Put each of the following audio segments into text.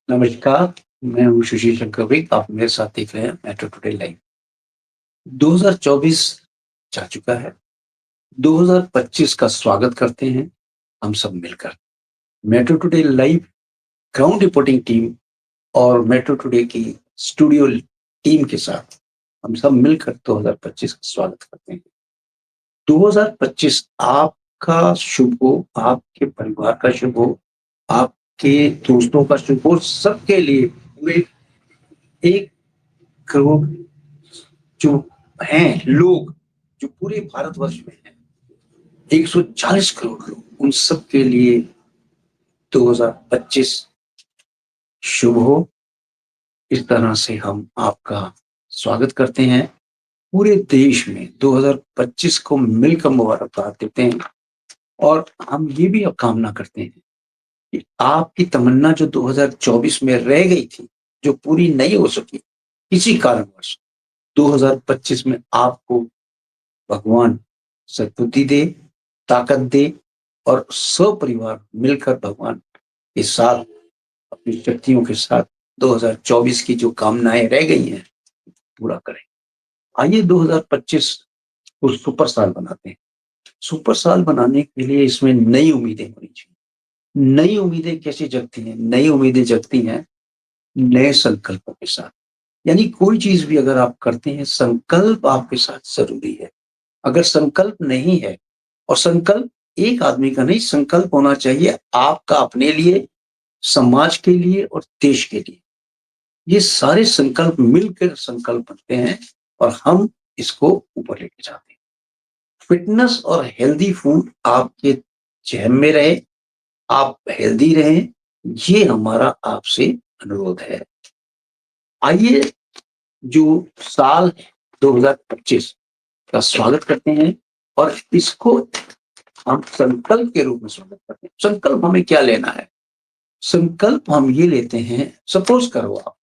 नमस्कार, मैं हूँ सुशील चक्रवर्ती। आप मेरे साथ देख रहे हैं मेट्रो टुडे लाइव। 2024 जा चुका है। 2025 का स्वागत करते हैं हम सब मिलकर। Metro today live ground reporting team और मेट्रो टुडे की स्टूडियो टीम के साथ हम सब मिलकर 2025 का स्वागत करते हैं। 2025 आपका शुभ हो, आपके परिवार का शुभ हो, आपके दोस्तों का शुभ हो, सबके लिए पूरे 1 करोड़ जो हैं लोग, जो पूरे भारतवर्ष में हैं, 140 करोड़ लोग, उन सब के लिए 2025 शुभ हो। इस तरह से हम आपका स्वागत करते हैं। पूरे देश में 2025 को मिलकर मुबारकबाद देते हैं और हम ये भी अब कामना करते हैं कि आपकी तमन्ना जो 2024 में रह गई थी, जो पूरी नहीं हो सकी किसी कारणवश, 2025 में आपको भगवान सद्बुद्धि दे, ताकत दे और सपरिवार मिलकर भगवान के साथ, अपनी शक्तियों के साथ 2024 की जो कामनाएँ रह गई हैं, पूरा करें। आइए 2025 को सुपर साल बनाते हैं। सुपर साल बनाने के लिए इसमें नई उम्मीदें होनी चाहिए। नई उम्मीदें कैसे जगती हैं? नई उम्मीदें जगती हैं नए संकल्पों के साथ। यानी कोई चीज़ भी अगर आप करते हैं, संकल्प आपके साथ ज़रूरी है। अगर संकल्प नहीं है और संकल्प एक आदमी का नहीं, संकल्प होना चाहिए आपका अपने लिए, समाज के लिए और देश के लिए। ये सारे संकल्प मिलकर संकल्प बनते हैं और हम इसको ऊपर लेके जाते हैं। फिटनेस और हेल्दी फूड आपके जेब में रहे, आप हेल्दी रहें, ये हमारा आपसे अनुरोध है। आइए जो साल 2025 का स्वागत करते हैं और इसको हम संकल्प के रूप में स्वागत करते हैं। संकल्प हमें क्या लेना है? संकल्प हम ये लेते हैं, सपोज़ करो आप,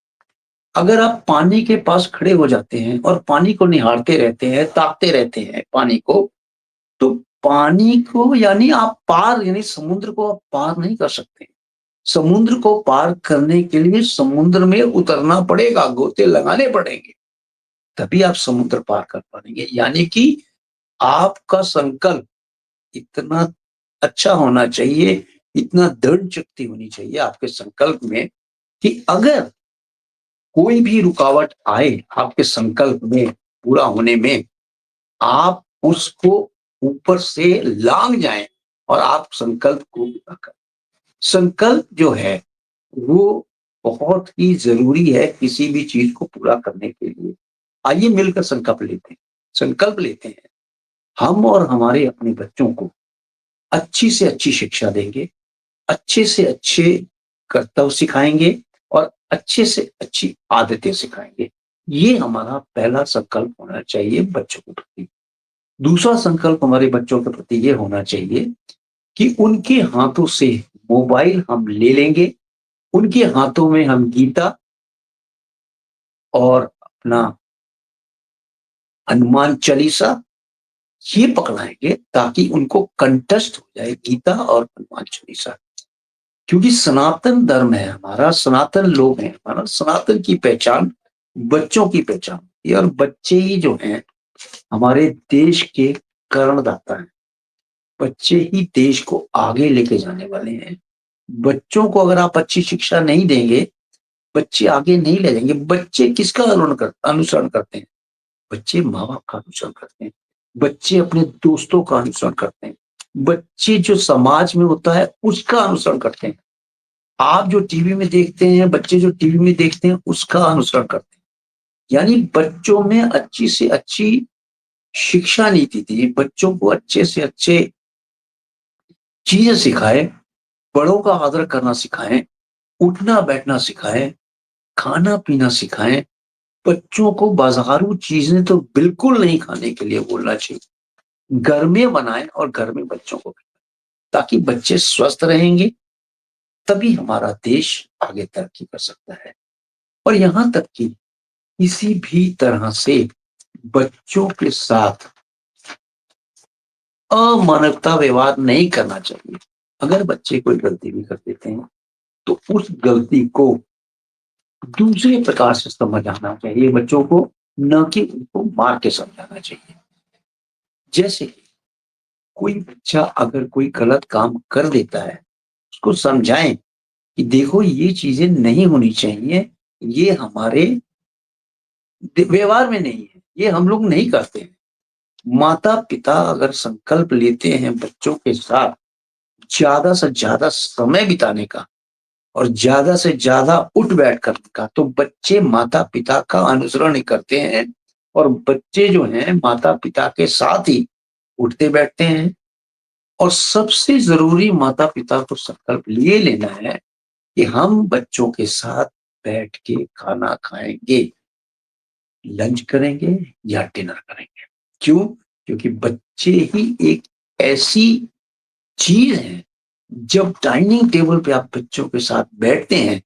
अगर आप पानी के पास खड़े हो जाते हैं और पानी को निहारते रहते हैं, ताकते रहते हैं पानी को, तो पानी को यानी आप पार यानी समुद्र को आप पार नहीं कर सकते। समुद्र को पार करने के लिए समुद्र में उतरना पड़ेगा, गोते लगाने पड़ेंगे, तभी आप समुद्र पार कर पाएँगे। यानी कि आपका संकल्प इतना अच्छा होना चाहिए, इतना दृढ़ शक्ति होनी चाहिए आपके संकल्प में कि अगर कोई भी रुकावट आए आपके संकल्प में पूरा होने में, आप उसको ऊपर से लांघ जाएँ और आप संकल्प को पूरा करें। संकल्प जो है, वो बहुत ही ज़रूरी है किसी भी चीज़ को पूरा करने के लिए। आइए मिलकर संकल्प लेते हैं। संकल्प लेते हैं, हम और हमारे अपने बच्चों को अच्छी से अच्छी शिक्षा देंगे, अच्छे से अच्छे कर्तव्य सिखाएँगे और अच्छे से अच्छी आदतें सिखाएँगे। ये हमारा पहला संकल्प होना चाहिए बच्चों के प्रति। दूसरा संकल्प हमारे बच्चों के प्रति ये होना चाहिए कि उनके हाथों से मोबाइल हम ले लेंगे, उनके हाथों में हम गीता और अपना हनुमान चालीसा ये पकड़ाएँगे ताकि उनको कंठस्थ हो जाए गीता और हनुमान चालीसा। क्योंकि सनातन धर्म है हमारा, सनातन लोग हैं हमारा, सनातन की पहचान बच्चों की पहचान होती है और बच्चे ही जो हैं हमारे देश के कर्णदाता हैं। बच्चे ही देश को आगे लेके जाने वाले हैं। बच्चों को अगर आप अच्छी शिक्षा नहीं देंगे, बच्चे आगे नहीं ले जाएँगे। बच्चे किसका अनुसरण करते हैं? बच्चे माँ-बाप का अनुसरण करते हैं। बच्चे अपने दोस्तों का अनुसरण करते हैं। बच्चे जो समाज में होता है उसका अनुसरण करते हैं। आप जो टीवी में देखते हैं, बच्चे जो टीवी में देखते हैं, उसका अनुसरण करते हैं। यानी बच्चों में अच्छी से अच्छी शिक्षा नीति दी, बच्चों को अच्छे से अच्छे चीज़ें सिखाएँ, बड़ों का आदर करना सिखाएँ, उठना-बैठना सिखाएँ, खाना-पीना सिखाएँ। बच्चों को बाज़ारू चीज़ें तो बिल्कुल नहीं खाने के लिए बोलना चाहिए। घर में बनाएँ और घर में बच्चों को खिलाएँ, ताकि बच्चे स्वस्थ रहेंगे, तभी हमारा देश आगे तरक्की कर सकता है। और यहाँ तक कि किसी भी तरह से बच्चों के साथ अमानवता व्यवहार नहीं करना चाहिए। अगर बच्चे कोई गलती भी कर देते हैं, तो उस गलती को दूसरे प्रकार से समझाना चाहिए बच्चों को, न कि उनको मार के समझाना चाहिए। जैसे कि कोई बच्चा अगर कोई गलत काम कर देता है, उसको समझाएँ कि देखो ये चीज़ें नहीं होनी चाहिए, ये हमारे व्यवहार में नहीं है, ये हम लोग नहीं करते हैं। माता-पिता अगर संकल्प लेते हैं बच्चों के साथ ज़्यादा से ज़्यादा समय बिताने का और ज़्यादा से ज़्यादा उठ-बैठ करने का, तो बच्चे माता-पिता का अनुसरण ही करते हैं और बच्चे जो हैं माता-पिता के साथ ही उठते-बैठते हैं। और सबसे ज़रूरी माता-पिता को संकल्प ये लेना है कि हम बच्चों के साथ बैठ के खाना खाएँगे, लंच करेंगे या डिनर करेंगे। क्यों? क्योंकि बच्चे ही एक ऐसी चीज़ है, जब डाइनिंग टेबल पे आप बच्चों के साथ बैठते हैं,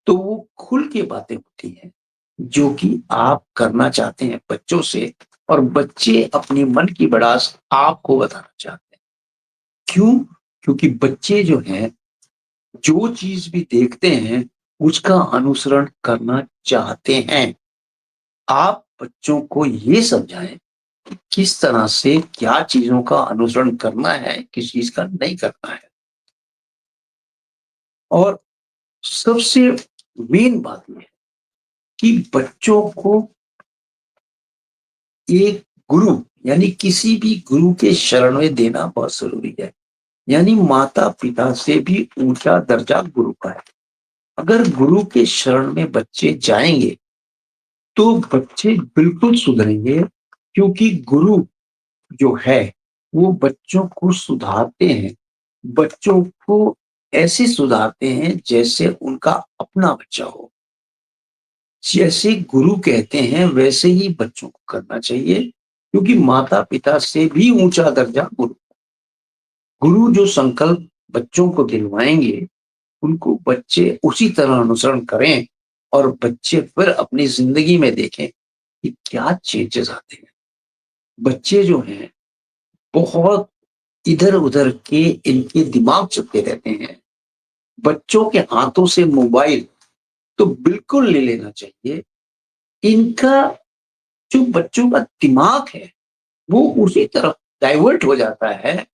तो वो खुल के बातें होती हैं, जो कि आप करना चाहते हैं बच्चों से और बच्चे अपने मन की भड़ास आपको बताना चाहते हैं। क्यों? क्योंकि बच्चे जो हैं, जो चीज़ भी देखते हैं, उसका अनुसरण करना चाहते हैं। आप बच्चों को ये समझाएँ कि किस तरह से क्या चीज़ों का अनुसरण करना है, किस चीज़ का नहीं करना है। और सबसे मेन बात ये है कि बच्चों को एक गुरु यानी किसी भी गुरु के शरण में देना बहुत ज़रूरी है। यानी माता-पिता से भी ऊँचा दर्जा गुरु का है। अगर गुरु के शरण में बच्चे जाएँगे, तो बच्चे बिल्कुल सुधरेंगे क्योंकि गुरु जो है, वो बच्चों को सुधारते हैं। बच्चों को ऐसे सुधारते हैं जैसे उनका अपना बच्चा हो। जैसे गुरु कहते हैं वैसे ही बच्चों को करना चाहिए क्योंकि माता-पिता से भी ऊँचा दर्जा गुरु। गुरु जो संकल्प बच्चों को दिलवाएँगे, उनको बच्चे उसी तरह अनुसरण करें और बच्चे फिर अपनी ज़िंदगी में देखें कि क्या चेंजेज़ आते हैं। बच्चे जो हैं, बहुत इधर-उधर के इनके दिमाग चलते रहते हैं। बच्चों के हाथों से मोबाइल तो बिल्कुल ले लेना चाहिए। इनका जो बच्चों का दिमाग है, वो उसी तरफ डाइवर्ट हो जाता है,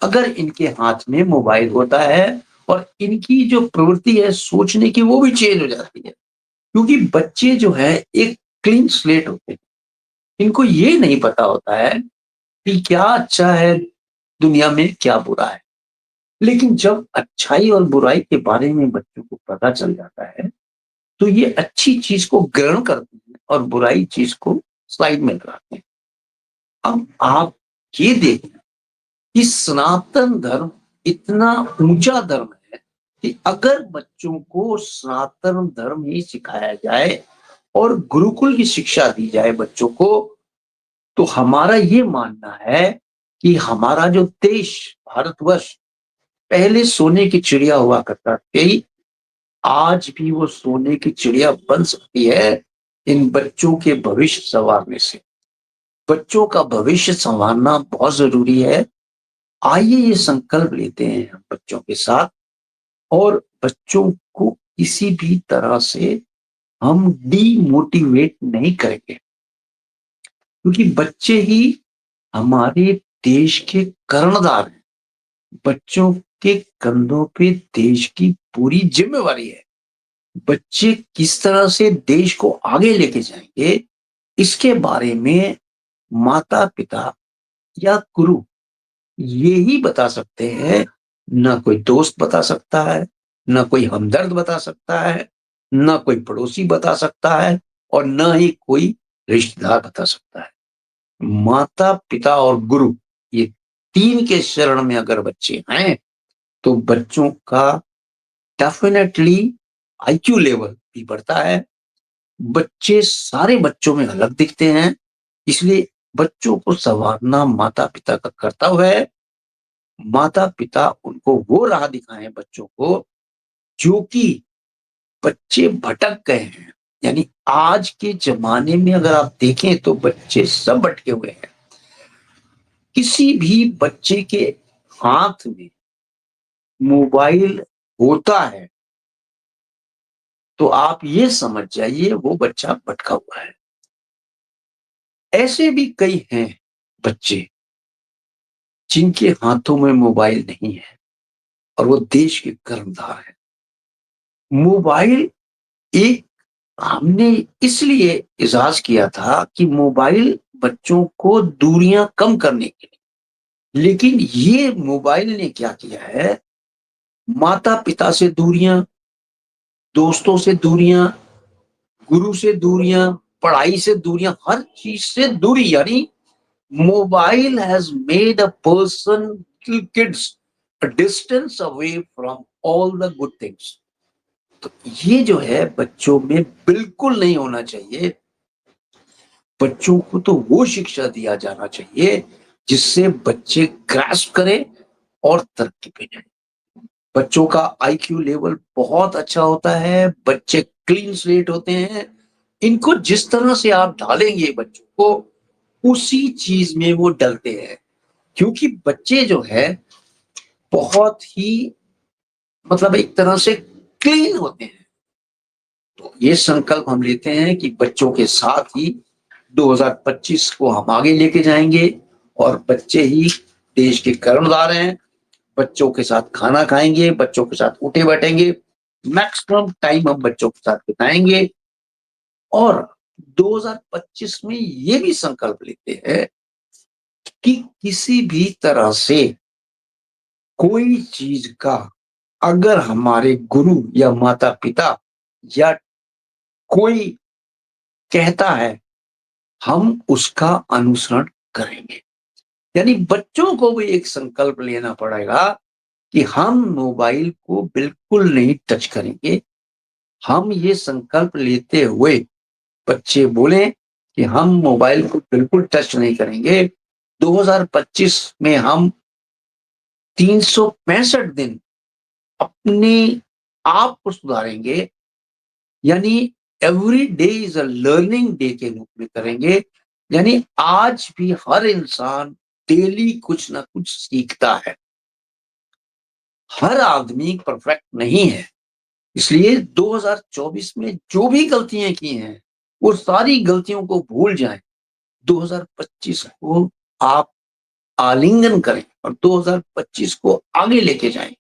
अगर इनके हाथ में मोबाइल होता है और इनकी जो प्रवृत्ति है सोचने की वो भी चेंज हो जाती है। क्योंकि बच्चे जो हैं एक क्लीन स्लेट होते हैं। इनको ये नहीं पता होता है कि क्या अच्छा है दुनिया में, क्या बुरा है। लेकिन जब अच्छाई और बुराई के बारे में बच्चों को पता चल जाता है, तो ये अच्छी चीज़ को ग्रहण करते हैं और बुराई चीज़ को साइड में लगाते हैं। अब आप ये देखें कि सनातन धर्म इतना ऊँचा धर्म है कि अगर बच्चों को सनातन धर्म ही सिखाया जाए और गुरुकुल की शिक्षा दी जाए बच्चों को, तो हमारा ये मानना है कि हमारा जो देश भारतवर्ष पहले सोने की चिड़िया हुआ करता थी, आज भी वो सोने की चिड़िया बन सकती है इन बच्चों के भविष्य सँवारने से। बच्चों का भविष्य सँवारना बहुत ज़रूरी है। आइए ये संकल्प लेते हैं हम बच्चों के साथ और बच्चों को किसी भी तरह से हम डिमोटिवेट नहीं करेंगे, क्योंकि बच्चे ही हमारे देश के कर्णधार हैं। बच्चों के कंधों पे देश की पूरी ज़िम्मेवारी है। बच्चे किस तरह से देश को आगे लेके जाएँगे, इसके बारे में माता-पिता या गुरु ये ही बता सकते हैं, ना कोई दोस्त बता सकता है, ना कोई हमदर्द बता सकता है, ना कोई पड़ोसी बता सकता है और ना ही कोई रिश्तेदार बता सकता है। माता-पिता और गुरु ये 3 के शरण में अगर बच्चे हैं, तो बच्चों का डेफ़िनेटली आईक्यू लेवल भी बढ़ता है। बच्चे सारे बच्चों में अलग दिखते हैं, इसलिए बच्चों को सँवारना माता-पिता का कर्तव्य है। माता-पिता उनको वो राह दिखाएँ बच्चों को, जो कि बच्चे भटक गए हैं। यानी आज के ज़माने में अगर आप देखें तो बच्चे सब भटके हुए हैं। किसी भी बच्चे के हाथ में मोबाइल होता है, तो आप ये समझ जाइए वो बच्चा भटका हुआ है। ऐसे भी कई हैं बच्चे जिनके हाथों में मोबाइल नहीं है और वो देश के कर्णधार हैं। मोबाइल एक हमने इसलिए इजाज किया था कि मोबाइल बच्चों को दूरियां कम करने के लिए, लेकिन ये मोबाइल ने क्या किया है, माता पिता से दूरियां, दोस्तों से दूरियां, गुरु से दूरियां, पढ़ाई से दूरियां, हर चीज से दूरी। यानी mobile has made a person, kids, a distance away from all the good things. तो ये जो है बच्चों में बिल्कुल नहीं होना चाहिए। बच्चों को तो वो शिक्षा दिया जाना चाहिए जिससे बच्चे ग्रास्प करें और तरक्की पे जाएं। बच्चों का आईक्यू लेवल बहुत अच्छा होता है, बच्चे क्लीन स्लेट होते हैं। इनको जिस तरह से आप ढालेंगे बच्चों को, उसी चीज में वो डलते हैं। क्योंकि बच्चे जो है बहुत ही, मतलब एक तरह से क्लीन होते हैं। तो ये संकल्प हम लेते हैं कि बच्चों के साथ ही 2025 को हम आगे लेके जाएंगे और बच्चे ही देश के कर्णधार हैं। बच्चों के साथ खाना खाएंगे, बच्चों के साथ उठे बैठेंगे, मैक्सिमम टाइम हम बच्चों के साथ बिताएंगे। और 2025 में ये भी संकल्प लेते हैं कि किसी भी तरह से कोई चीज का अगर हमारे गुरु या माता पिता या कोई कहता है, हम उसका अनुसरण करेंगे। यानी बच्चों को भी एक संकल्प लेना पड़ेगा कि हम मोबाइल को बिल्कुल नहीं टच करेंगे। हम ये संकल्प लेते हुए बच्चे बोले कि हम मोबाइल को बिल्कुल टच नहीं करेंगे। 2025 में हम 365 दिन अपने आप को सुधारेंगे। यानी every day is a learning day के रूप में करेंगे। यानी आज भी हर इंसान डेली कुछ ना कुछ सीखता है। हर आदमी परफेक्ट नहीं है। इसलिए 2024 में जो भी गलतियां की हैं, वो सारी गलतियों को भूल जाएं। 2025 को आप आलिंगन करें और 2025 को आगे लेके जाएं।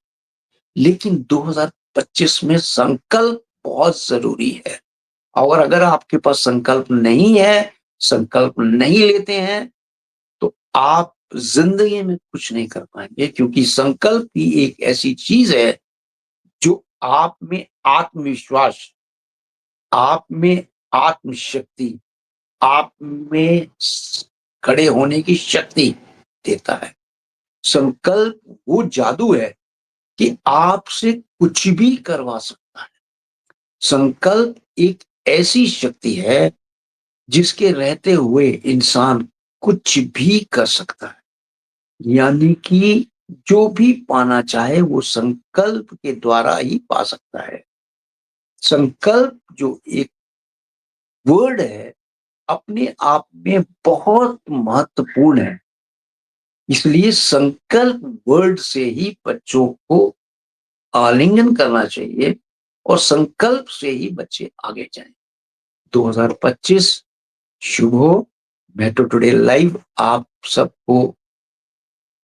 लेकिन 2025 में संकल्प बहुत जरूरी है। और अगर आपके पास संकल्प नहीं है, संकल्प नहीं लेते हैं, तो आप जिंदगी में कुछ नहीं कर पाएंगे। क्योंकि संकल्प ही एक ऐसी चीज है जो आप में आत्मविश्वास, आप में आत्मशक्ति, आप में खड़े होने की शक्ति देता है। संकल्प वो जादू है कि आपसे कुछ भी करवा सकता है। संकल्प एक ऐसी शक्ति है जिसके रहते हुए इंसान कुछ भी कर सकता है। यानी कि जो भी पाना चाहे वो संकल्प के द्वारा ही पा सकता है। संकल्प जो एक वर्ड है, अपने आप में बहुत महत्वपूर्ण है। इसलिए संकल्प वर्ड से ही बच्चों को आलिंगन करना चाहिए और संकल्प से ही बच्चे आगे जाएं। 2025 शुभ हो। मेट्रो टुडे लाइव आप सबको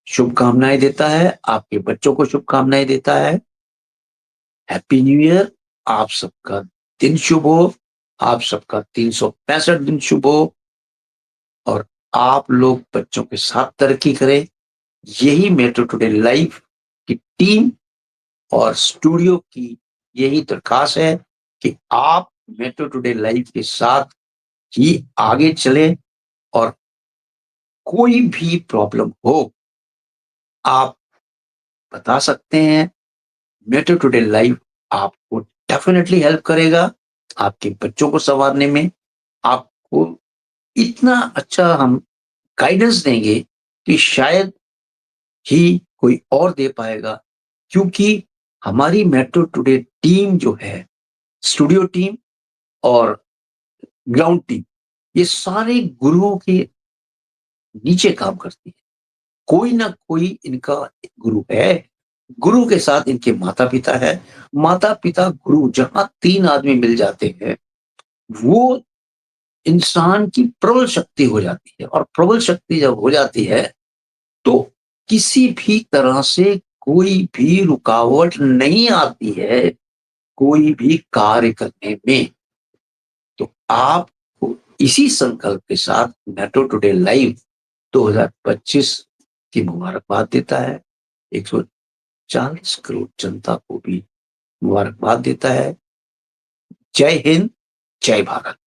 शुभकामनाएं देता है, आपके बच्चों को शुभकामनाएं देता है। Happy new year. आप सबका दिन शुभ हो, आप सबका 365 दिन शुभ हो और आप लोग बच्चों के साथ तरक्की करें। यही मेट्रो टुडे लाइव की टीम और स्टूडियो की यही दरखास्त है कि आप मेट्रो टुडे लाइव के साथ ही आगे चलें। और कोई भी प्रॉब्लम हो, आप बता सकते हैं। मेट्रो टुडे लाइव आपको डेफिनेटली हेल्प करेगा आपके बच्चों को संवारने में। आपको इतना अच्छा हम गाइडेंस देंगे कि शायद ही कोई और दे पाएगा। क्योंकि हमारी मेट्रो टुडे टीम जो है, स्टूडियो टीम और ग्राउंड टीम, ये सारे गुरुओं के नीचे काम करती है। कोई ना कोई इनका गुरु है गुरु के साथ इनके माता-पिता है। माता-पिता, गुरु जहाँ 3 आदमी मिल जाते हैं, वो इंसान की प्रबल शक्ति हो जाती है और प्रबल शक्ति जब हो जाती है, तो किसी भी तरह से कोई भी रुकावट नहीं आती है, कोई भी कार्य करने में। तो आपको इसी संकल्प के साथ नेटो टुडे लाइव 2025 की मुबारकबाद देता है। 140 करोड़ जनता को भी मुबारकबाद देता है। जय हिंद, जय भारत।